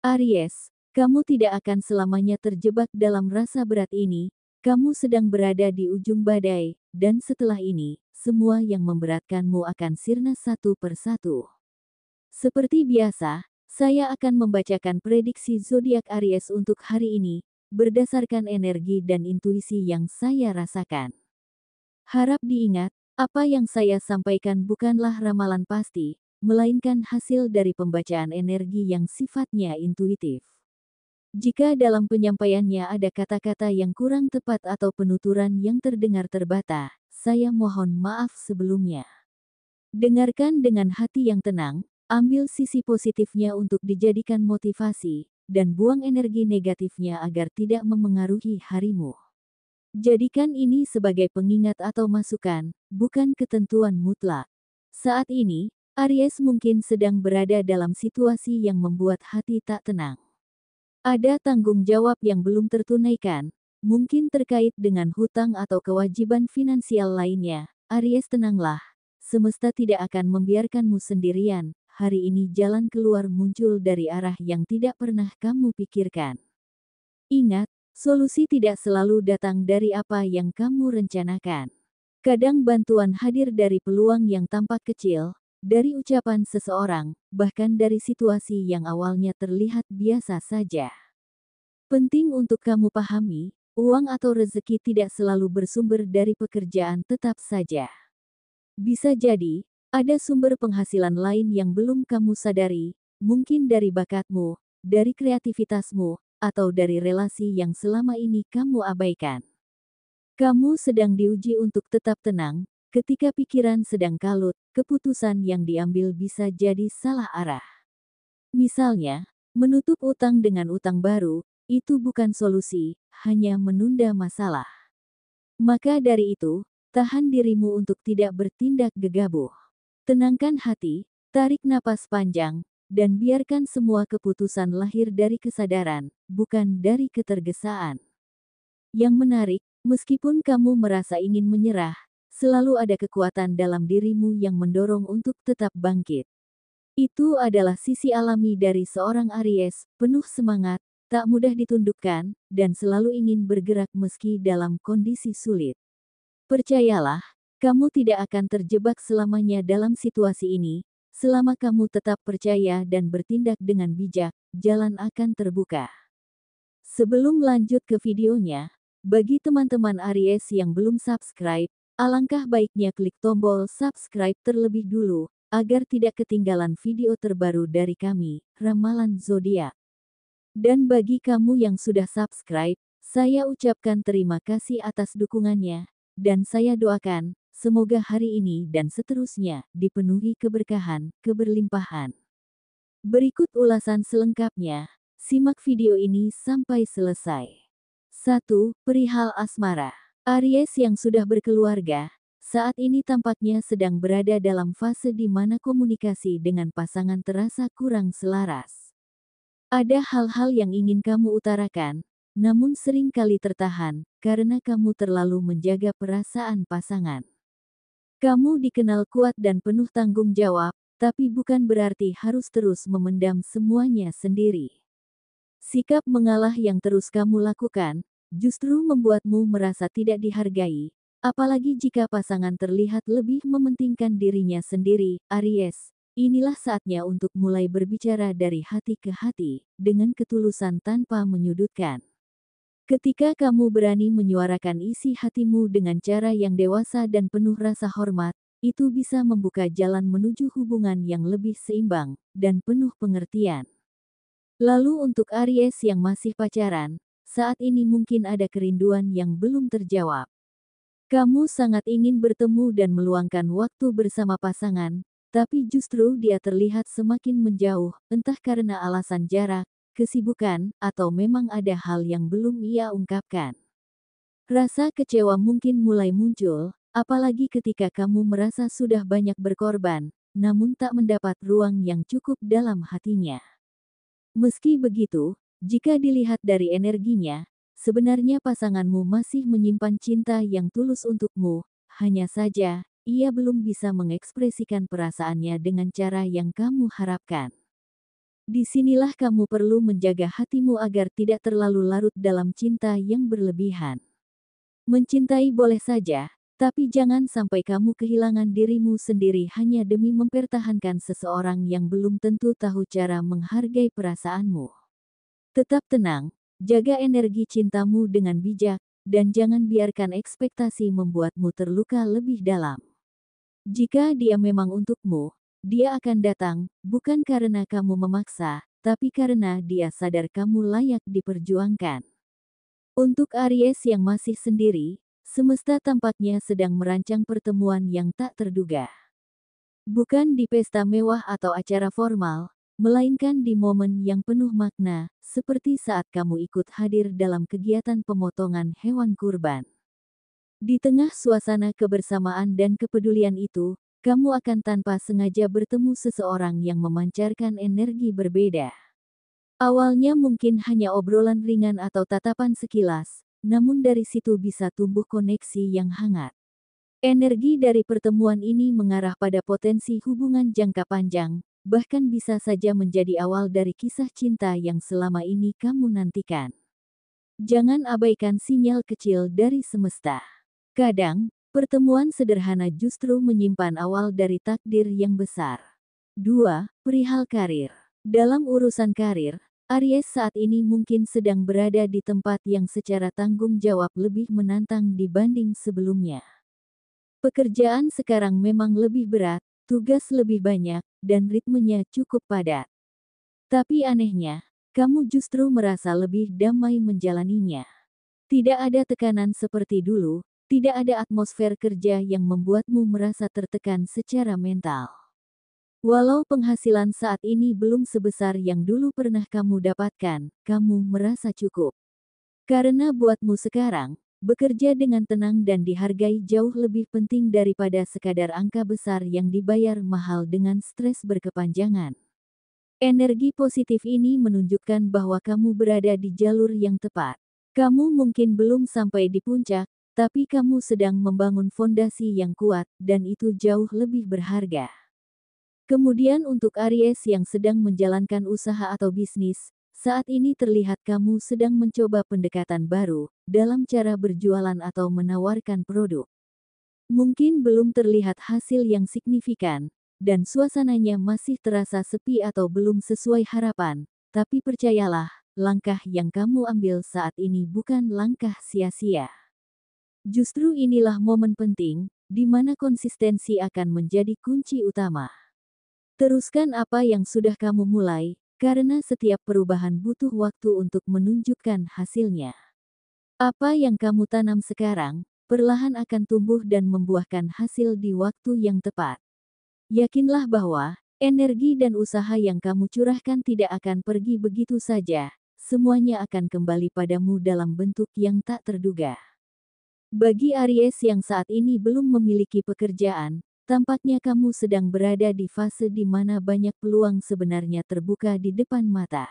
Aries, kamu tidak akan selamanya terjebak dalam rasa berat ini. Kamu sedang berada di ujung badai, dan setelah ini, semua yang memberatkanmu akan sirna satu persatu. Seperti biasa, saya akan membacakan prediksi zodiak Aries untuk hari ini, berdasarkan energi dan intuisi yang saya rasakan. Harap diingat, apa yang saya sampaikan bukanlah ramalan pasti, melainkan hasil dari pembacaan energi yang sifatnya intuitif. Jika dalam penyampaiannya ada kata-kata yang kurang tepat atau penuturan yang terdengar terbata, saya mohon maaf sebelumnya. Dengarkan dengan hati yang tenang, ambil sisi positifnya untuk dijadikan motivasi, dan buang energi negatifnya agar tidak memengaruhi harimu. Jadikan ini sebagai pengingat atau masukan, bukan ketentuan mutlak. Saat ini, Aries mungkin sedang berada dalam situasi yang membuat hati tak tenang. Ada tanggung jawab yang belum tertunaikan, mungkin terkait dengan hutang atau kewajiban finansial lainnya. Aries, tenanglah. Semesta tidak akan membiarkanmu sendirian. Hari ini jalan keluar muncul dari arah yang tidak pernah kamu pikirkan. Ingat, solusi tidak selalu datang dari apa yang kamu rencanakan. Kadang bantuan hadir dari peluang yang tampak kecil, dari ucapan seseorang, bahkan dari situasi yang awalnya terlihat biasa saja. Penting untuk kamu pahami, uang atau rezeki tidak selalu bersumber dari pekerjaan tetap saja. Bisa jadi, ada sumber penghasilan lain yang belum kamu sadari, mungkin dari bakatmu, dari kreativitasmu, atau dari relasi yang selama ini kamu abaikan. Kamu sedang diuji untuk tetap tenang, ketika pikiran sedang kalut, keputusan yang diambil bisa jadi salah arah. Misalnya, menutup utang dengan utang baru, itu bukan solusi, hanya menunda masalah. Maka dari itu, tahan dirimu untuk tidak bertindak gegabah. Tenangkan hati, tarik napas panjang, dan biarkan semua keputusan lahir dari kesadaran, bukan dari ketergesaan. Yang menarik, meskipun kamu merasa ingin menyerah, selalu ada kekuatan dalam dirimu yang mendorong untuk tetap bangkit. Itu adalah sisi alami dari seorang Aries, penuh semangat, tak mudah ditundukkan, dan selalu ingin bergerak meski dalam kondisi sulit. Percayalah, kamu tidak akan terjebak selamanya dalam situasi ini. Selama kamu tetap percaya dan bertindak dengan bijak, jalan akan terbuka. Sebelum lanjut ke videonya, bagi teman-teman Aries yang belum subscribe, alangkah baiknya klik tombol subscribe terlebih dulu, agar tidak ketinggalan video terbaru dari kami, Ramalan Zodiak. Dan bagi kamu yang sudah subscribe, saya ucapkan terima kasih atas dukungannya, dan saya doakan, semoga hari ini dan seterusnya dipenuhi keberkahan, keberlimpahan. Berikut ulasan selengkapnya, simak video ini sampai selesai. 1. Perihal asmara. Aries yang sudah berkeluarga, saat ini tampaknya sedang berada dalam fase di mana komunikasi dengan pasangan terasa kurang selaras. Ada hal-hal yang ingin kamu utarakan, namun sering kali tertahan, karena kamu terlalu menjaga perasaan pasangan. Kamu dikenal kuat dan penuh tanggung jawab, tapi bukan berarti harus terus memendam semuanya sendiri. Sikap mengalah yang terus kamu lakukan, justru membuatmu merasa tidak dihargai, apalagi jika pasangan terlihat lebih mementingkan dirinya sendiri. Aries, inilah saatnya untuk mulai berbicara dari hati ke hati, dengan ketulusan tanpa menyudutkan. Ketika kamu berani menyuarakan isi hatimu dengan cara yang dewasa dan penuh rasa hormat, itu bisa membuka jalan menuju hubungan yang lebih seimbang, dan penuh pengertian. Lalu untuk Aries yang masih pacaran, saat ini mungkin ada kerinduan yang belum terjawab. Kamu sangat ingin bertemu dan meluangkan waktu bersama pasangan, tapi justru dia terlihat semakin menjauh, entah karena alasan jarak, kesibukan, atau memang ada hal yang belum ia ungkapkan. Rasa kecewa mungkin mulai muncul, apalagi ketika kamu merasa sudah banyak berkorban, namun tak mendapat ruang yang cukup dalam hatinya. Meski begitu, jika dilihat dari energinya, sebenarnya pasanganmu masih menyimpan cinta yang tulus untukmu, hanya saja, ia belum bisa mengekspresikan perasaannya dengan cara yang kamu harapkan. Disinilah kamu perlu menjaga hatimu agar tidak terlalu larut dalam cinta yang berlebihan. Mencintai boleh saja, tapi jangan sampai kamu kehilangan dirimu sendiri hanya demi mempertahankan seseorang yang belum tentu tahu cara menghargai perasaanmu. Tetap tenang, jaga energi cintamu dengan bijak, dan jangan biarkan ekspektasi membuatmu terluka lebih dalam. Jika dia memang untukmu, dia akan datang, bukan karena kamu memaksa, tapi karena dia sadar kamu layak diperjuangkan. Untuk Aries yang masih sendiri, semesta tampaknya sedang merancang pertemuan yang tak terduga. Bukan di pesta mewah atau acara formal, melainkan di momen yang penuh makna, seperti saat kamu ikut hadir dalam kegiatan pemotongan hewan kurban. Di tengah suasana kebersamaan dan kepedulian itu, kamu akan tanpa sengaja bertemu seseorang yang memancarkan energi berbeda. Awalnya mungkin hanya obrolan ringan atau tatapan sekilas, namun dari situ bisa tumbuh koneksi yang hangat. Energi dari pertemuan ini mengarah pada potensi hubungan jangka panjang, bahkan bisa saja menjadi awal dari kisah cinta yang selama ini kamu nantikan. Jangan abaikan sinyal kecil dari semesta. Kadang, pertemuan sederhana justru menyimpan awal dari takdir yang besar. 2. Perihal karir. Dalam urusan karir, Aries saat ini mungkin sedang berada di tempat yang secara tanggung jawab lebih menantang dibanding sebelumnya. Pekerjaan sekarang memang lebih berat, tugas lebih banyak, dan ritmenya cukup padat. Tapi anehnya, kamu justru merasa lebih damai menjalaninya. Tidak ada tekanan seperti dulu, tidak ada atmosfer kerja yang membuatmu merasa tertekan secara mental. Walau penghasilan saat ini belum sebesar yang dulu pernah kamu dapatkan, kamu merasa cukup. Karena buatmu sekarang, bekerja dengan tenang dan dihargai jauh lebih penting daripada sekadar angka besar yang dibayar mahal dengan stres berkepanjangan. Energi positif ini menunjukkan bahwa kamu berada di jalur yang tepat. Kamu mungkin belum sampai di puncak, tapi kamu sedang membangun fondasi yang kuat, dan itu jauh lebih berharga. Kemudian untuk Aries yang sedang menjalankan usaha atau bisnis, saat ini terlihat kamu sedang mencoba pendekatan baru, dalam cara berjualan atau menawarkan produk. Mungkin belum terlihat hasil yang signifikan, dan suasananya masih terasa sepi atau belum sesuai harapan, tapi percayalah, langkah yang kamu ambil saat ini bukan langkah sia-sia. Justru inilah momen penting, di mana konsistensi akan menjadi kunci utama. Teruskan apa yang sudah kamu mulai, karena setiap perubahan butuh waktu untuk menunjukkan hasilnya. Apa yang kamu tanam sekarang, perlahan akan tumbuh dan membuahkan hasil di waktu yang tepat. Yakinlah bahwa, energi dan usaha yang kamu curahkan tidak akan pergi begitu saja, semuanya akan kembali padamu dalam bentuk yang tak terduga. Bagi Aries yang saat ini belum memiliki pekerjaan, tampaknya kamu sedang berada di fase di mana banyak peluang sebenarnya terbuka di depan mata.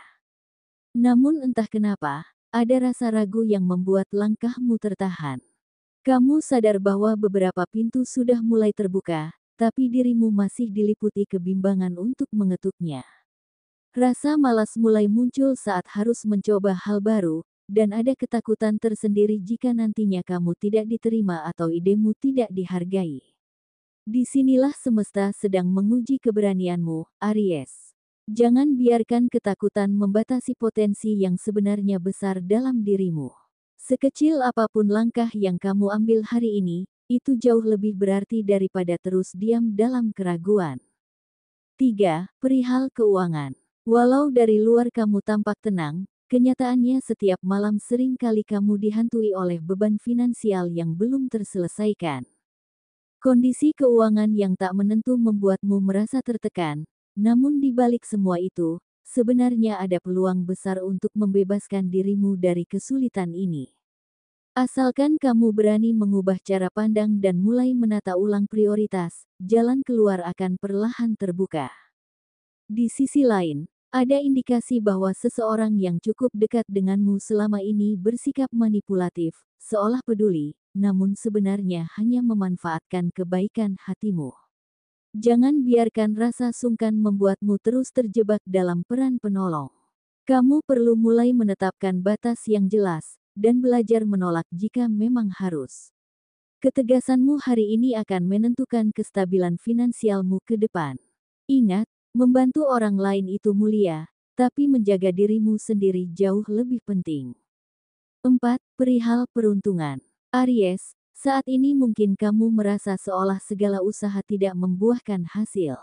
Namun entah kenapa, ada rasa ragu yang membuat langkahmu tertahan. Kamu sadar bahwa beberapa pintu sudah mulai terbuka, tapi dirimu masih diliputi kebimbangan untuk mengetuknya. Rasa malas mulai muncul saat harus mencoba hal baru, dan ada ketakutan tersendiri jika nantinya kamu tidak diterima atau idemu tidak dihargai. Disinilah semesta sedang menguji keberanianmu, Aries. Jangan biarkan ketakutan membatasi potensi yang sebenarnya besar dalam dirimu. Sekecil apapun langkah yang kamu ambil hari ini, itu jauh lebih berarti daripada terus diam dalam keraguan. 3. Perihal keuangan. Walau dari luar kamu tampak tenang, kenyataannya setiap malam sering kali kamu dihantui oleh beban finansial yang belum terselesaikan. Kondisi keuangan yang tak menentu membuatmu merasa tertekan, namun di balik semua itu, sebenarnya ada peluang besar untuk membebaskan dirimu dari kesulitan ini. Asalkan kamu berani mengubah cara pandang dan mulai menata ulang prioritas, jalan keluar akan perlahan terbuka. Di sisi lain, ada indikasi bahwa seseorang yang cukup dekat denganmu selama ini bersikap manipulatif, seolah peduli, namun sebenarnya hanya memanfaatkan kebaikan hatimu. Jangan biarkan rasa sungkan membuatmu terus terjebak dalam peran penolong. Kamu perlu mulai menetapkan batas yang jelas, dan belajar menolak jika memang harus. Ketegasanmu hari ini akan menentukan kestabilan finansialmu ke depan. Ingat, membantu orang lain itu mulia, tapi menjaga dirimu sendiri jauh lebih penting. 4. Perihal peruntungan. Aries, saat ini mungkin kamu merasa seolah segala usaha tidak membuahkan hasil.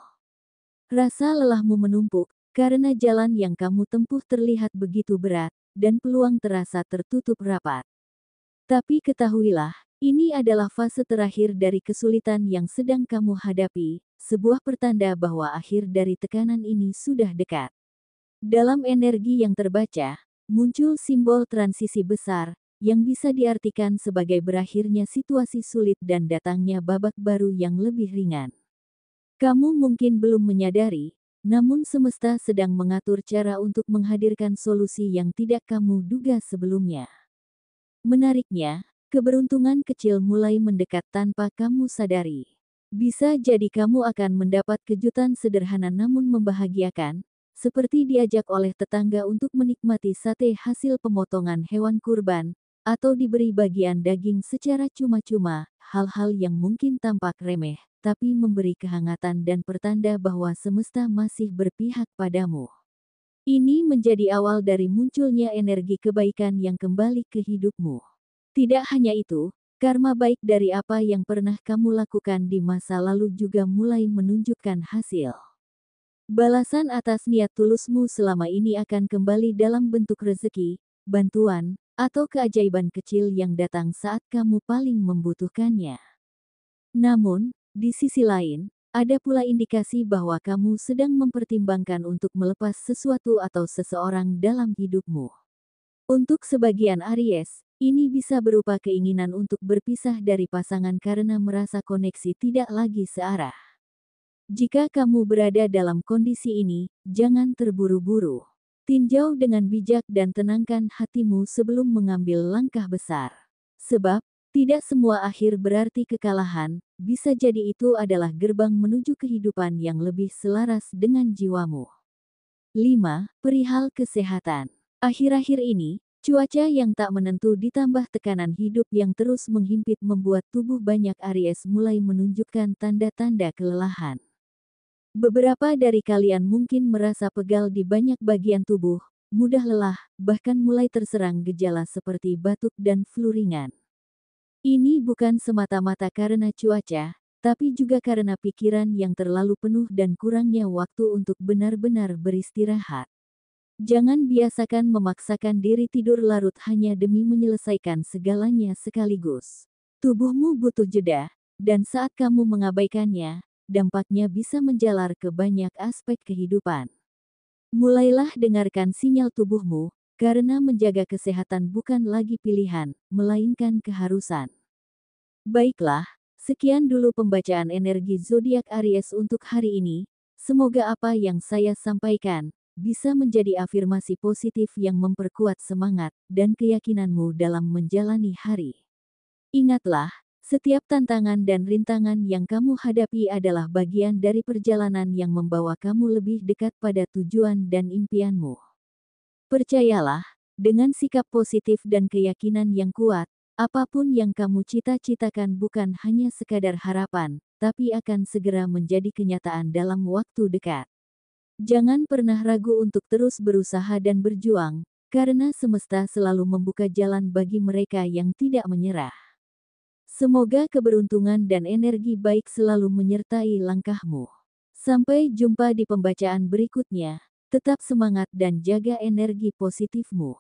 Rasa lelahmu menumpuk, karena jalan yang kamu tempuh terlihat begitu berat, dan peluang terasa tertutup rapat. Tapi ketahuilah, ini adalah fase terakhir dari kesulitan yang sedang kamu hadapi, sebuah pertanda bahwa akhir dari tekanan ini sudah dekat. Dalam energi yang terbaca, muncul simbol transisi besar, yang bisa diartikan sebagai berakhirnya situasi sulit dan datangnya babak baru yang lebih ringan. Kamu mungkin belum menyadari, namun semesta sedang mengatur cara untuk menghadirkan solusi yang tidak kamu duga sebelumnya. Menariknya, keberuntungan kecil mulai mendekat tanpa kamu sadari. Bisa jadi kamu akan mendapat kejutan sederhana namun membahagiakan, seperti diajak oleh tetangga untuk menikmati sate hasil pemotongan hewan kurban, atau diberi bagian daging secara cuma-cuma, hal-hal yang mungkin tampak remeh, tapi memberi kehangatan dan pertanda bahwa semesta masih berpihak padamu. Ini menjadi awal dari munculnya energi kebaikan yang kembali ke hidupmu. Tidak hanya itu, karma baik dari apa yang pernah kamu lakukan di masa lalu juga mulai menunjukkan hasil. Balasan atas niat tulusmu selama ini akan kembali dalam bentuk rezeki, bantuan, atau keajaiban kecil yang datang saat kamu paling membutuhkannya. Namun, di sisi lain, ada pula indikasi bahwa kamu sedang mempertimbangkan untuk melepas sesuatu atau seseorang dalam hidupmu. Untuk sebagian Aries, ini bisa berupa keinginan untuk berpisah dari pasangan karena merasa koneksi tidak lagi searah. Jika kamu berada dalam kondisi ini, jangan terburu-buru. Tinjau dengan bijak dan tenangkan hatimu sebelum mengambil langkah besar. Sebab, tidak semua akhir berarti kekalahan, bisa jadi itu adalah gerbang menuju kehidupan yang lebih selaras dengan jiwamu. 5. Perihal kesehatan. Akhir-akhir ini, cuaca yang tak menentu ditambah tekanan hidup yang terus menghimpit membuat tubuh banyak Aries mulai menunjukkan tanda-tanda kelelahan. Beberapa dari kalian mungkin merasa pegal di banyak bagian tubuh, mudah lelah, bahkan mulai terserang gejala seperti batuk dan flu ringan. Ini bukan semata-mata karena cuaca, tapi juga karena pikiran yang terlalu penuh dan kurangnya waktu untuk benar-benar beristirahat. Jangan biasakan memaksakan diri tidur larut hanya demi menyelesaikan segalanya sekaligus. Tubuhmu butuh jeda, dan saat kamu mengabaikannya, dampaknya bisa menjalar ke banyak aspek kehidupan. Mulailah dengarkan sinyal tubuhmu, karena menjaga kesehatan bukan lagi pilihan, melainkan keharusan. Baiklah, sekian dulu pembacaan energi zodiak Aries untuk hari ini. Semoga apa yang saya sampaikan bisa menjadi afirmasi positif yang memperkuat semangat dan keyakinanmu dalam menjalani hari. Ingatlah, setiap tantangan dan rintangan yang kamu hadapi adalah bagian dari perjalanan yang membawa kamu lebih dekat pada tujuan dan impianmu. Percayalah, dengan sikap positif dan keyakinan yang kuat, apapun yang kamu cita-citakan bukan hanya sekadar harapan, tapi akan segera menjadi kenyataan dalam waktu dekat. Jangan pernah ragu untuk terus berusaha dan berjuang, karena semesta selalu membuka jalan bagi mereka yang tidak menyerah. Semoga keberuntungan dan energi baik selalu menyertai langkahmu. Sampai jumpa di pembacaan berikutnya. Tetap semangat dan jaga energi positifmu.